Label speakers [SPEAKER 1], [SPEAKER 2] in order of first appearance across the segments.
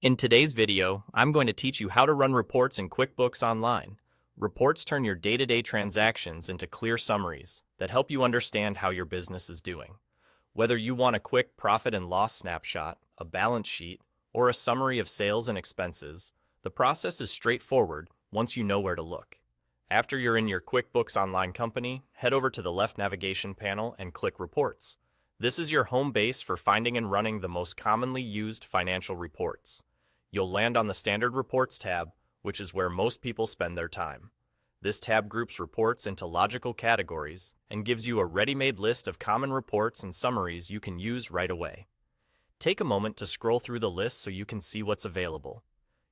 [SPEAKER 1] In today's video, I'm going to teach you how to run reports in QuickBooks Online. Reports turn your day-to-day transactions into clear summaries that help you understand how your business is doing. Whether you want a quick profit and loss snapshot, a balance sheet, or a summary of sales and expenses, the process is straightforward once you know where to look. After you're in your QuickBooks Online company, head over to the left navigation panel and click Reports. This is your home base for finding and running the most commonly used financial reports. You'll land on the Standard Reports tab, which is where most people spend their time. This tab groups reports into logical categories and gives you a ready-made list of common reports and summaries you can use right away. Take a moment to scroll through the list so you can see what's available.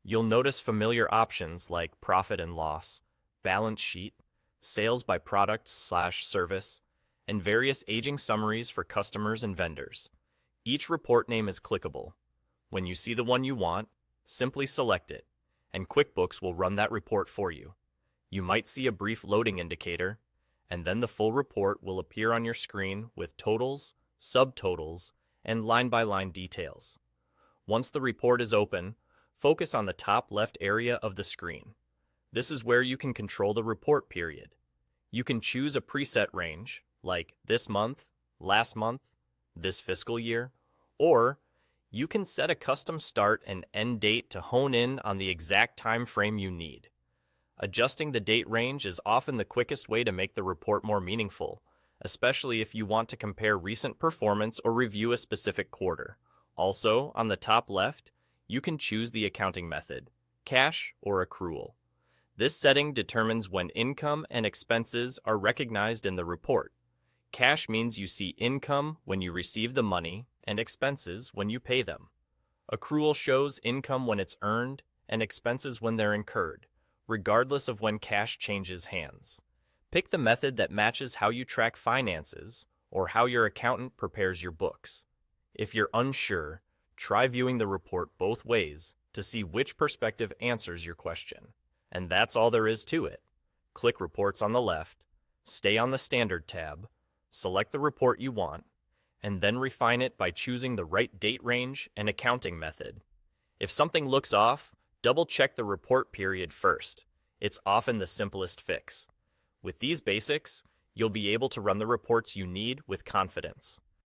[SPEAKER 1] You'll notice familiar options like profit and loss, balance sheet, sales by product/service, and various aging summaries for customers and vendors. Each report name is clickable. When you see the one you want, simply select it, and QuickBooks will run that report for you. You might see a brief loading indicator, and then the full report will appear on your screen with totals, subtotals, and line-by-line details. Once the report is open, focus on the top left area of the screen. This is where you can control the report period. You can choose a preset range, like this month, last month, this fiscal year, or you can set a custom start and end date to hone in on the exact time frame you need. Adjusting the date range is often the quickest way to make the report more meaningful, especially if you want to compare recent performance or review a specific quarter. Also, on the top left, you can choose the accounting method, cash or accrual. This setting determines when income and expenses are recognized in the report. Cash means you see income when you receive the money and expenses when you pay them. Accrual shows income when it's earned and expenses when they're incurred, regardless of when cash changes hands. Pick the method that matches how you track finances or how your accountant prepares your books. If you're unsure, try viewing the report both ways to see which perspective answers your question. And that's all there is to it. Click Reports on the left, stay on the Standard tab, select the report you want, and then refine it by choosing the right date range and accounting method. If something looks off, double-check the report period first. It's often the simplest fix. With these basics, you'll be able to run the reports you need with confidence.